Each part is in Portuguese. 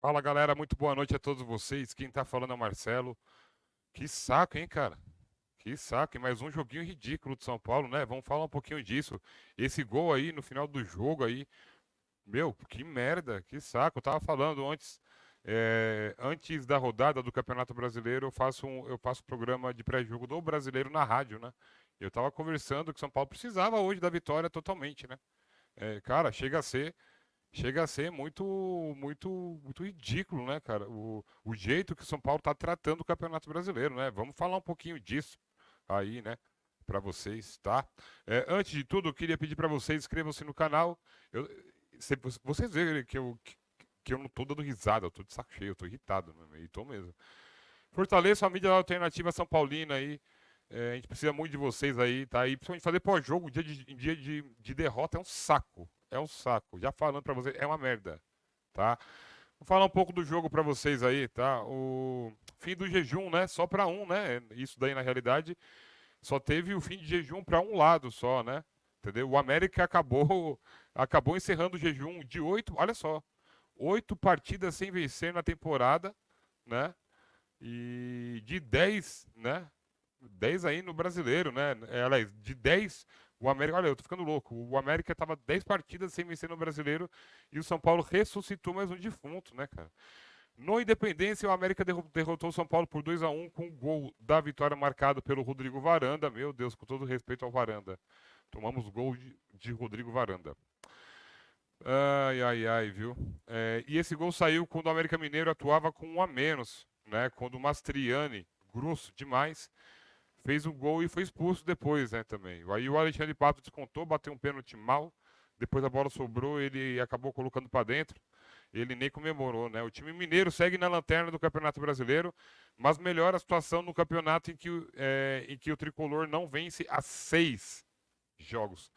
Fala galera, muito boa noite a todos vocês. Quem tá falando é o Marcelo. Que saco, hein, cara? Que saco, hein? Mais um joguinho ridículo de São Paulo, né? Vamos falar um pouquinho disso. Esse gol aí no final do jogo aí, meu, que merda, que saco. Eu tava falando antes da rodada do Campeonato Brasileiro, eu faço programa de pré-jogo do Brasileiro na rádio, né? Eu tava conversando que São Paulo precisava hoje da vitória totalmente, né? Cara, chega a ser muito, muito, muito ridículo, né, cara? O jeito que o São Paulo está tratando o Campeonato Brasileiro, né? Vamos falar um pouquinho disso aí, né? Para vocês, tá? Antes de tudo, eu queria pedir para vocês inscrevam-se no canal. Eu, vocês verem que eu não tô dando risada, eu tô de saco cheio, eu tô irritado, né? E tô mesmo. Fortaleça a mídia alternativa São Paulina aí. A gente precisa muito de vocês aí, tá? E principalmente fazer pós-jogo em dia de derrota é um saco. É um saco. Já falando pra vocês, é uma merda, tá? Vou falar um pouco do jogo pra vocês aí, tá? O fim do jejum, né? Só pra um, né? Isso daí na realidade só teve o fim de jejum pra um lado só, né? Entendeu? O América acabou encerrando o jejum de 8, olha só, 8 partidas sem vencer na temporada, né? E de 10, né? 10 aí no brasileiro, né? Aliás, de 10, o América. Olha, eu tô ficando louco. O América tava 10 partidas sem vencer no brasileiro e o São Paulo ressuscitou mais um defunto, né, cara? No Independência, o América derrotou o São Paulo por 2-1 com o gol da vitória marcado pelo Rodrigo Varanda. Meu Deus, com todo respeito ao Varanda. Tomamos gol de Rodrigo Varanda. Ai, ai, ai, viu? E esse gol saiu quando o América Mineiro atuava com um a menos, né? Quando o Mastriani, grosso demais, fez um gol e foi expulso depois, né, também. Aí o Alexandre Pato descontou, bateu um pênalti mal, depois a bola sobrou, ele acabou colocando para dentro. Ele nem comemorou, né? O time mineiro segue na lanterna do Campeonato Brasileiro, mas melhora a situação no campeonato em que o tricolor não vence há 6 jogos.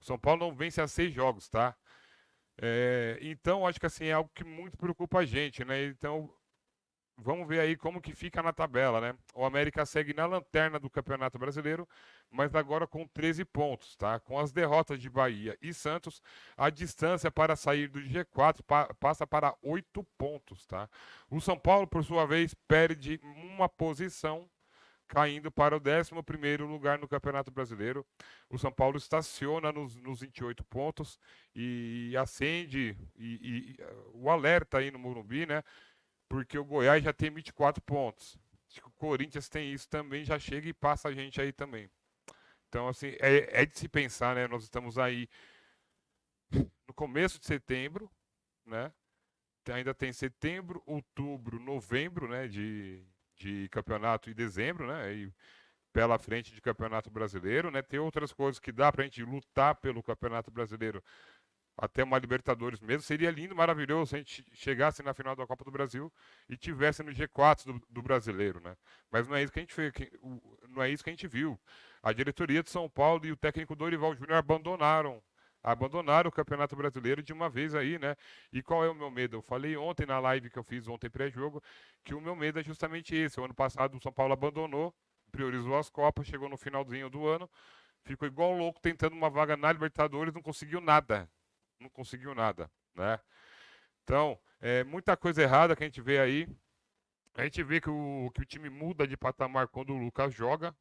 O São Paulo não vence há 6 jogos, tá? Então, acho que assim é algo que muito preocupa a gente, né? Então, vamos ver aí como que fica na tabela, né? O América segue na lanterna do Campeonato Brasileiro, mas agora com 13 pontos, tá? Com as derrotas de Bahia e Santos, a distância para sair do G4 passa para 8 pontos, tá? O São Paulo, por sua vez, perde uma posição, caindo para o 11º lugar no Campeonato Brasileiro. O São Paulo estaciona nos 28 pontos e acende o alerta aí no Morumbi, né? Porque o Goiás já tem 24 pontos. Acho que o Corinthians tem isso também, já chega e passa a gente aí também. Então, assim, é de se pensar, né? Nós estamos aí no começo de setembro, né? Ainda tem setembro, outubro, novembro, né? De campeonato e dezembro, né? E pela frente de campeonato brasileiro, né? Tem outras coisas que dá pra gente lutar pelo campeonato brasileiro até uma Libertadores mesmo. Seria lindo, maravilhoso se a gente chegasse na final da Copa do Brasil e tivesse no G4 do brasileiro, né? Mas não é isso que a gente fez, não é isso que a gente viu. A diretoria de São Paulo e o técnico Dorival Júnior abandonaram o Campeonato Brasileiro de uma vez aí, né? E qual é o meu medo? Eu falei ontem na live que eu fiz ontem pré-jogo que o meu medo é justamente esse. O ano passado o São Paulo abandonou, priorizou as Copas, chegou no finalzinho do ano, ficou igual louco tentando uma vaga na Libertadores, não conseguiu nada, não conseguiu nada, né? Então, muita coisa errada que a gente vê aí. A gente vê que o time muda de patamar quando o Lucas joga,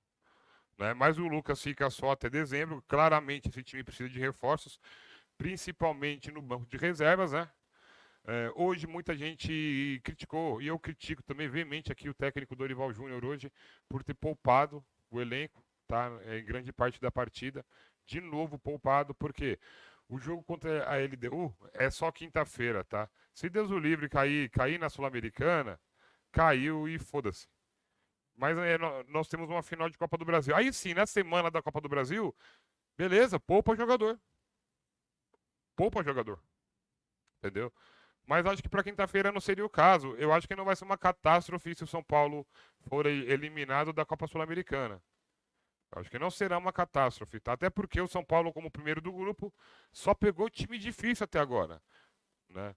né? Mas o Lucas fica só até dezembro. Claramente esse time precisa de reforços, principalmente no banco de reservas, né? Hoje muita gente criticou, e eu critico também veemente aqui o técnico Dorival Júnior hoje, por ter poupado o elenco, tá? Em grande parte da partida. De novo poupado, porque o jogo contra a LDU é só quinta-feira, tá? Se Deus o livre cair na Sul-Americana, caiu e foda-se. Mas nós temos uma final de Copa do Brasil. Aí sim, na semana da Copa do Brasil, beleza, poupa jogador. Poupa jogador, entendeu? Mas acho que para quinta-feira não seria o caso. Eu acho que não vai ser uma catástrofe se o São Paulo for eliminado da Copa Sul-Americana. Acho que não será uma catástrofe, tá? Até porque o São Paulo, como primeiro do grupo, só pegou time difícil até agora, né?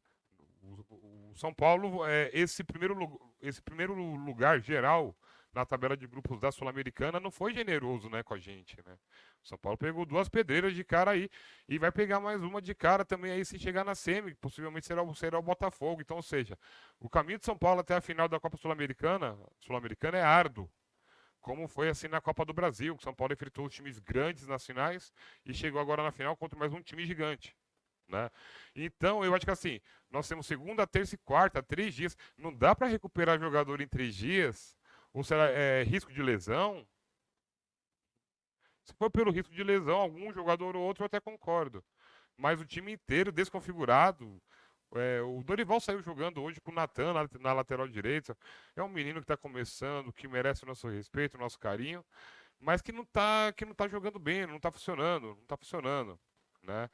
O São Paulo, esse primeiro lugar geral, na tabela de grupos da Sul-Americana não foi generoso, né, com a gente, né? O São Paulo pegou duas pedreiras de cara aí e vai pegar mais uma de cara também aí se chegar na semi, possivelmente será o Botafogo. Então, ou seja, o caminho de São Paulo até a final da Copa Sul-Americana é árduo. Como foi assim na Copa do Brasil, que São Paulo enfrentou os times grandes nas finais e chegou agora na final contra mais um time gigante. Né? Então, eu acho que assim, nós temos segunda, terça e quarta, 3 dias. Não dá para recuperar jogador em 3 dias? Ou será risco de lesão? Se for pelo risco de lesão, algum jogador ou outro eu até concordo. Mas o time inteiro desconfigurado. O Dorival saiu jogando hoje com o Natan na lateral direita. É um menino que está começando, que merece o nosso respeito, o nosso carinho, mas que não tá jogando bem, não está funcionando, não tá funcionando, né?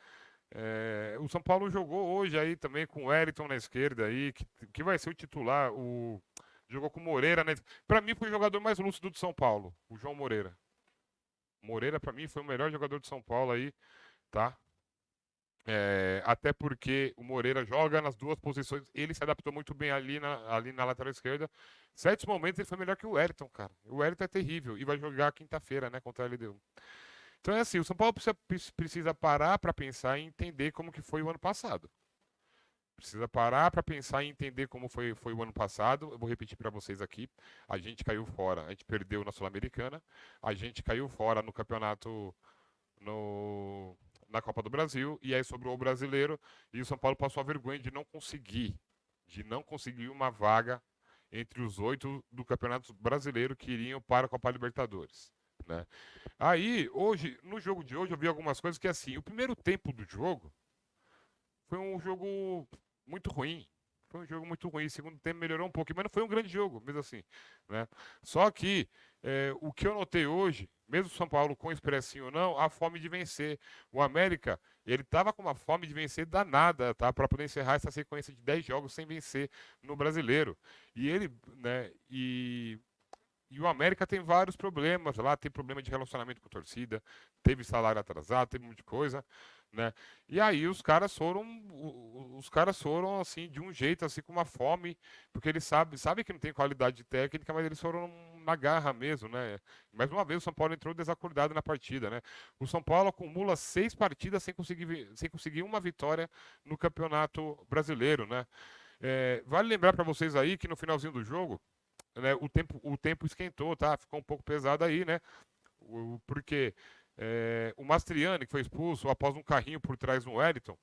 O São Paulo jogou hoje aí também com o Wellington na esquerda aí, que vai ser o titular. Jogou com o Moreira, né? Para mim foi o jogador mais lúcido do São Paulo, o João Moreira. Moreira, para mim, foi o melhor jogador de São Paulo aí, tá? Até porque o Moreira joga nas duas posições, ele se adaptou muito bem ali na lateral esquerda. Em certos momentos ele foi melhor que o Wellington, cara. O Wellington é terrível e vai jogar quinta-feira, né, contra a LDU. Então é assim, o São Paulo precisa parar para pensar e entender como que foi o ano passado. Precisa parar para pensar e entender como foi o ano passado. Eu vou repetir para vocês aqui. A gente caiu fora, a gente perdeu na Sul-Americana, a gente caiu fora no campeonato no, na Copa do Brasil, e aí sobrou o brasileiro, e o São Paulo passou a vergonha de não conseguir uma vaga entre os 8 do Campeonato Brasileiro que iriam para a Copa Libertadores. Né? Aí, hoje, no jogo de hoje, eu vi algumas coisas que, assim, o primeiro tempo do jogo foi um jogo muito ruim. Foi um jogo muito ruim. O segundo tempo melhorou um pouco, mas não foi um grande jogo, mesmo assim. Né? Só que o que eu notei hoje, mesmo o São Paulo com expressinho ou não, a fome de vencer. O América, ele estava com uma fome de vencer danada, tá? Para poder encerrar essa sequência de 10 jogos sem vencer no Brasileiro. E ele, né? E o América tem vários problemas lá, tem problema de relacionamento com a torcida, teve salário atrasado, teve muita coisa, né? E aí os caras foram assim de um jeito assim com uma fome, porque eles sabem que não tem qualidade técnica, mas eles foram na garra mesmo, né? Mais uma vez o São Paulo entrou desacordado na partida, né? O São Paulo acumula 6 partidas sem conseguir uma vitória no Campeonato Brasileiro, né? Vale lembrar para vocês aí que no finalzinho do jogo, né, o tempo esquentou, tá? Ficou um pouco pesado aí, né? Porque o Mastriani, que foi expulso após um carrinho por trás do Wellington,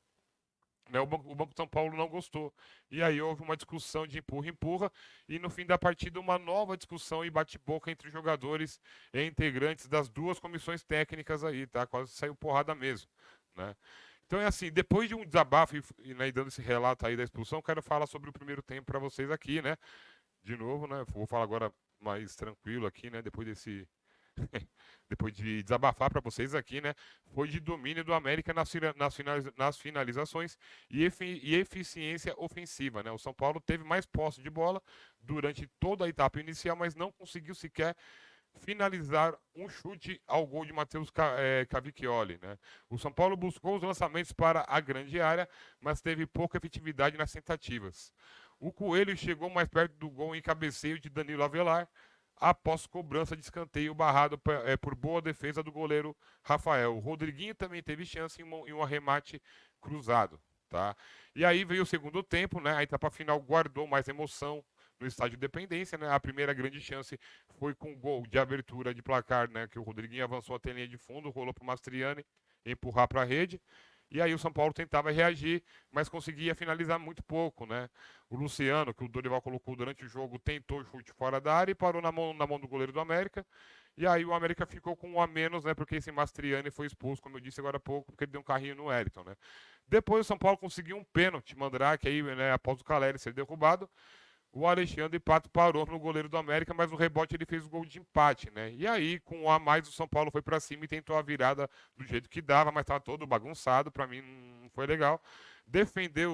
né, o Banco de São Paulo não gostou. E aí houve uma discussão de empurra-empurra, e no fim da partida uma nova discussão e bate-boca entre jogadores e integrantes das duas comissões técnicas aí, tá? Quase saiu porrada mesmo, né? Então é assim, depois de um desabafo né, e dando esse relato aí da expulsão, quero falar sobre o primeiro tempo para vocês aqui, né? De novo, né? Vou falar agora mais tranquilo aqui, né? Depois de desabafar para vocês aqui, né? Foi de domínio do América nas finalizações e eficiência ofensiva, né? O São Paulo teve mais posse de bola durante toda a etapa inicial, mas não conseguiu sequer finalizar um chute ao gol de Matheus Cavicchioli, né? O São Paulo buscou os lançamentos para a grande área, mas teve pouca efetividade nas tentativas. O Coelho chegou mais perto do gol em cabeceio de Danilo Avelar, após cobrança de escanteio barrado por boa defesa do goleiro Rafael. O Rodriguinho também teve chance em um arremate cruzado. Tá? E aí veio o segundo tempo, né? A etapa final guardou mais emoção no estádio Independência, né? A primeira grande chance foi com o gol de abertura de placar, né? Que o Rodriguinho avançou até a linha de fundo, rolou para o Mastriani empurrar para a rede. E aí o São Paulo tentava reagir, mas conseguia finalizar muito pouco, né? O Luciano, que o Dorival colocou durante o jogo, tentou chute fora da área e parou na mão do goleiro do América. E aí o América ficou com um a menos, né? Porque esse Mastriani foi expulso, como eu disse agora há pouco, porque ele deu um carrinho no Wellington, né? Depois o São Paulo conseguiu um pênalti, Mandrake aí, né? Após o Caleri ser derrubado. O Alexandre Pato parou no goleiro do América, mas no rebote ele fez o gol de empate, né? E aí, com um a mais, o São Paulo foi para cima e tentou a virada do jeito que dava, mas estava todo bagunçado, para mim não foi legal.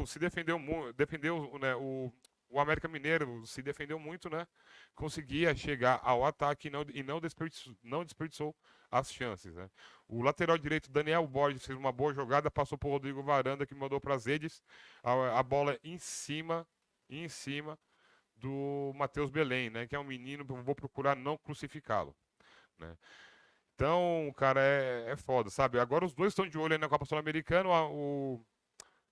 Se defendeu muito, defendeu, né, o América Mineiro se defendeu muito, né? Conseguia chegar ao ataque e não desperdiçou as chances, né? O lateral direito Daniel Borges fez uma boa jogada, passou por Rodrigo Varanda que mandou para as redes, a bola em cima do Matheus Belém, né? Que é um menino, vou procurar não crucificá-lo, né? Então, cara, é foda, sabe? Agora os dois estão de olho aí na Copa Sul-Americana.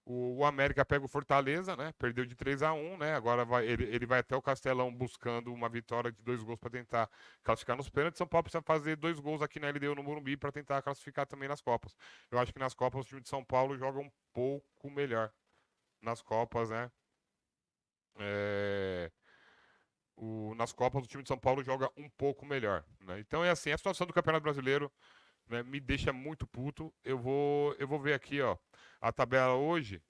O América pega o Fortaleza, né? Perdeu de 3-1, né? Agora ele vai até o Castelão buscando uma vitória de 2 gols para tentar classificar nos pênaltis. São Paulo precisa fazer 2 gols aqui na LDU no Morumbi para tentar classificar também nas Copas. Eu acho que nas Copas o time de São Paulo joga um pouco melhor. Nas Copas, né? É, nas Copas o time de São Paulo joga um pouco melhor, né? Então é assim, a situação do Campeonato Brasileiro, né, me deixa muito puto. Eu vou ver aqui, ó, a tabela hoje.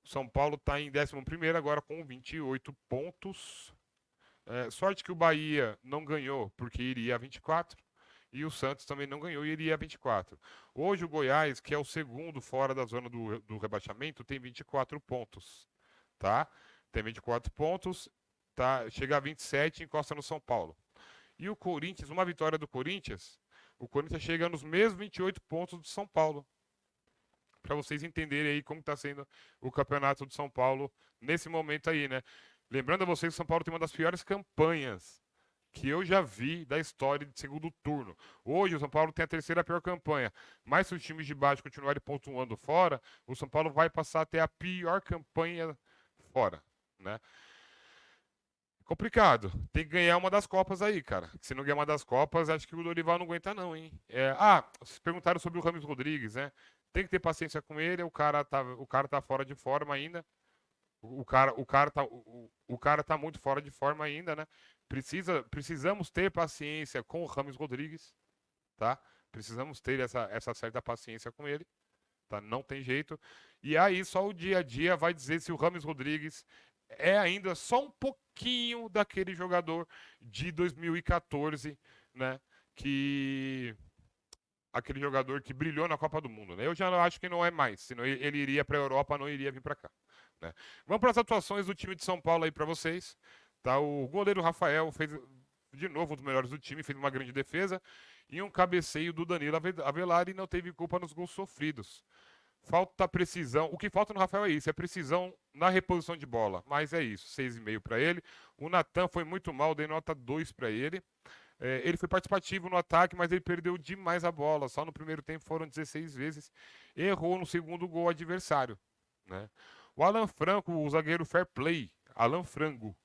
São Paulo está em 11º agora com 28 pontos. Sorte que o Bahia não ganhou, porque iria a 24. E o Santos também não ganhou e iria a 24. Hoje o Goiás, que é o segundo fora da zona do rebaixamento, tem 24 pontos. Tá? Tem 24 pontos, tá? Chega a 27 e encosta no São Paulo. E o Corinthians, uma vitória do Corinthians, o Corinthians chega nos mesmos 28 pontos do São Paulo. Para vocês entenderem aí como está sendo o campeonato de São Paulo nesse momento aí, né? Lembrando a vocês que o São Paulo tem uma das piores campanhas que eu já vi da história de segundo turno. Hoje o São Paulo tem a terceira pior campanha, mas se os times de baixo continuarem pontuando fora, o São Paulo vai passar a ter a pior campanha fora, né? Complicado. Tem que ganhar uma das Copas aí, cara. Se não ganhar uma das Copas, acho que o Dorival não aguenta não, hein? Vocês perguntaram sobre o Rames Rodrigues, né? Tem que ter paciência com ele, o cara tá fora de forma ainda. O cara tá muito fora de forma ainda, né? Precisamos ter paciência com o Rames Rodrigues, tá? Precisamos ter essa certa paciência com ele, tá? Não tem jeito. E aí só o dia a dia vai dizer se o Rames Rodrigues é ainda só um pouquinho daquele jogador de 2014, né? Que aquele jogador que brilhou na Copa do Mundo, né? Eu já acho que não é mais, senão ele iria para a Europa, não iria vir para cá, né? Vamos para as atuações do time de São Paulo aí para vocês, tá? O goleiro Rafael fez de novo um dos melhores do time, fez uma grande defesa e um cabeceio do Danilo Avelar e não teve culpa nos gols sofridos. Falta precisão. O que falta no Rafael é isso, é precisão na reposição de bola. Mas é isso, 6,5 para ele. O Natan foi muito mal, dei nota 2 para ele. Ele foi participativo no ataque, mas ele perdeu demais a bola. Só no primeiro tempo foram 16 vezes. Errou no segundo gol adversário, né? O Alan Franco, o zagueiro fair play, Alan Frango.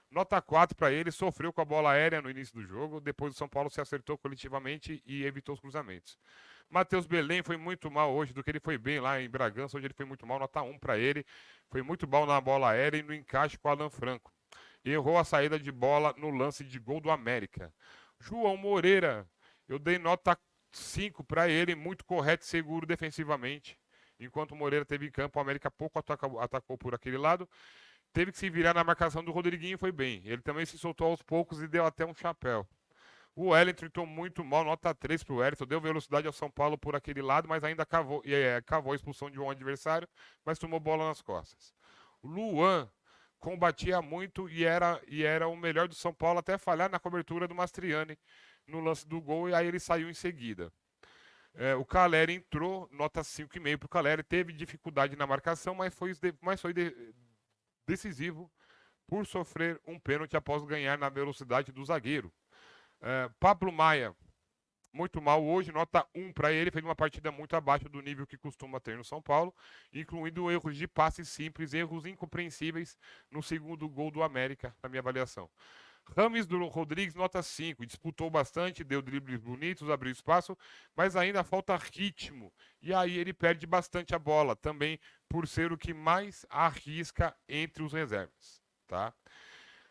Nota 4 para ele, sofreu com a bola aérea no início do jogo, depois o São Paulo se acertou coletivamente e evitou os cruzamentos. Matheus Belém foi muito mal hoje, do que ele foi bem lá em Bragança, hoje ele foi muito mal, nota 1 para ele. Foi muito mal na bola aérea e no encaixe com o Alan Franco. Errou a saída de bola no lance de gol do América. João Moreira, eu dei nota 5 para ele, muito correto e seguro defensivamente. Enquanto o Moreira teve em campo, o América pouco atacou por aquele lado. Teve que se virar na marcação do Rodriguinho, foi bem. Ele também se soltou aos poucos e deu até um chapéu. O Wellington entrou muito mal, nota 3 para o Wellington. Deu velocidade ao São Paulo por aquele lado, mas ainda cavou a expulsão de um adversário, mas tomou bola nas costas. O Luan combatia muito e era o melhor do São Paulo até falhar na cobertura do Mastriani no lance do gol e aí ele saiu em seguida. O Caleri entrou, nota 5,5 para o Caleri. Teve dificuldade na marcação, mas foi decisivo por sofrer um pênalti após ganhar na velocidade do zagueiro. Pablo Maia, muito mal hoje, nota 1 para ele, fez uma partida muito abaixo do nível que costuma ter no São Paulo, incluindo erros de passes simples, erros incompreensíveis no segundo gol do América, na minha avaliação. Rames Rodrigues, nota 5, disputou bastante, deu dribles bonitos, abriu espaço, mas ainda falta ritmo, e aí ele perde bastante a bola, também por ser o que mais arrisca entre os reservas, tá?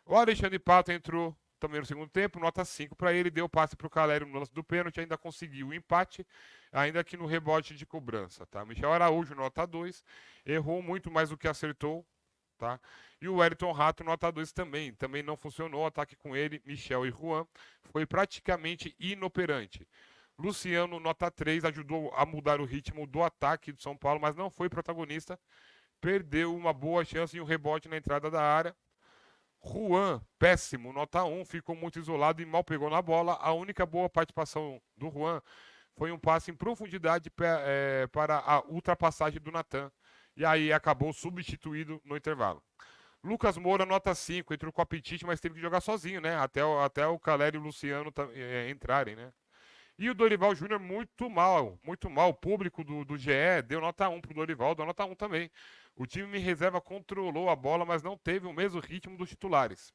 O Alexandre Pato entrou também no segundo tempo, nota 5 para ele, deu passe para o Caleri no lance do pênalti, ainda conseguiu o empate, ainda que no rebote de cobrança, tá? Michel Araújo, nota 2, errou muito mais do que acertou, tá? E o Wellington Rato, nota 2 também não funcionou o ataque com ele, Michel e Juan, foi praticamente inoperante. Luciano, nota 3, ajudou a mudar o ritmo do ataque do São Paulo, mas não foi protagonista, perdeu uma boa chance e um rebote na entrada da área. Juan, péssimo, nota 1, ficou muito isolado e mal pegou na bola. A única boa participação do Juan foi um passe em profundidade para a ultrapassagem do Natan. E aí acabou substituído no intervalo. Lucas Moura, nota 5, entrou com o apetite, mas teve que jogar sozinho, né? Até o Caleri e o Luciano entrarem, né? E o Dorival Júnior muito mal, muito mal. O público do GE deu nota 1 pro Dorival, deu nota 1 também. O time em reserva controlou a bola, mas não teve o mesmo ritmo dos titulares.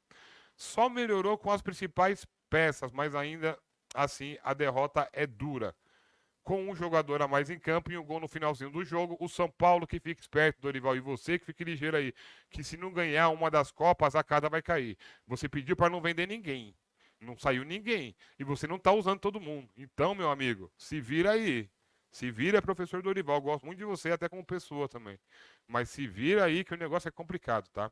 Só melhorou com as principais peças, mas ainda assim a derrota é dura. Com um jogador a mais em campo e um gol no finalzinho do jogo, o São Paulo que fica esperto, Dorival, e você que fique ligeiro aí, que se não ganhar uma das Copas, a casa vai cair. Você pediu para não vender ninguém. Não saiu ninguém. E você não tá usando todo mundo. Então, meu amigo, se vira aí. Se vira, professor Dorival. Gosto muito de você, até como pessoa também. Mas se vira aí que o negócio é complicado, tá?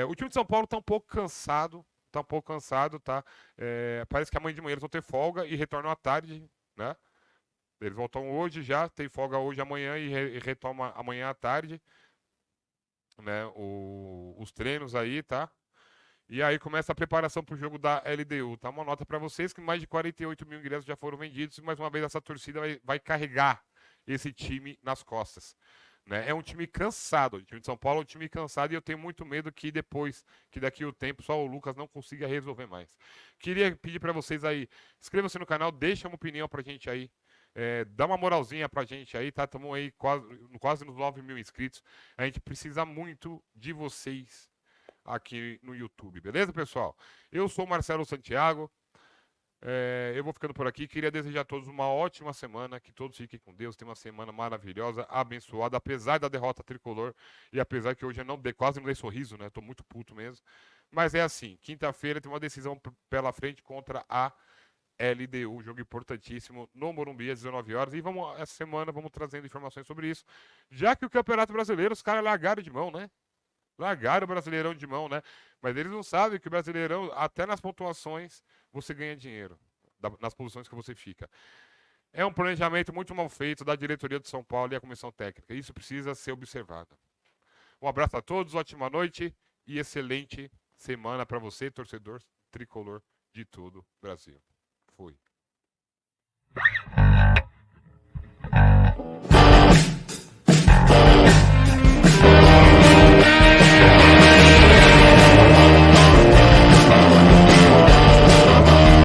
O time de São Paulo tá um pouco cansado. Tá um pouco cansado, tá? Parece que amanhã de manhã eles vão ter folga e retornam à tarde, né? Eles voltam hoje já, tem folga hoje, amanhã e retoma amanhã à tarde, né? Os treinos aí, tá? E aí começa a preparação para o jogo da LDU. Tá uma nota para vocês que mais de 48 mil ingressos já foram vendidos e mais uma vez essa torcida vai carregar esse time nas costas. Né? É um time cansado. O time de São Paulo é um time cansado e eu tenho muito medo que depois, que daqui o tempo, só o Lucas não consiga resolver mais. Queria pedir para vocês aí, inscreva-se no canal, deixa uma opinião pra gente aí. Dá uma moralzinha pra gente aí, tá? Estamos aí quase nos 9 mil inscritos. A gente precisa muito de vocês aqui no YouTube, beleza, pessoal? Eu sou o Marcelo Santiago. Eu vou ficando por aqui. Queria desejar a todos uma ótima semana. Que todos fiquem com Deus. Tenham uma semana maravilhosa, abençoada. Apesar da derrota tricolor e apesar que hoje eu quase não dei sorriso, né? Tô muito puto mesmo. Mas é assim: quinta-feira tem uma decisão pela frente contra a LDU, jogo importantíssimo no Morumbi às 19 horas. E essa semana vamos trazendo informações sobre isso. Já que o Campeonato Brasileiro, os caras largaram de mão, né? Largaram o Brasileirão de mão, né? Mas eles não sabem que o Brasileirão, até nas pontuações, você ganha dinheiro. Nas posições que você fica. É um planejamento muito mal feito da diretoria de São Paulo e a comissão técnica. Isso precisa ser observado. Um abraço a todos, ótima noite e excelente semana para você, torcedor tricolor de todo o Brasil. Fui.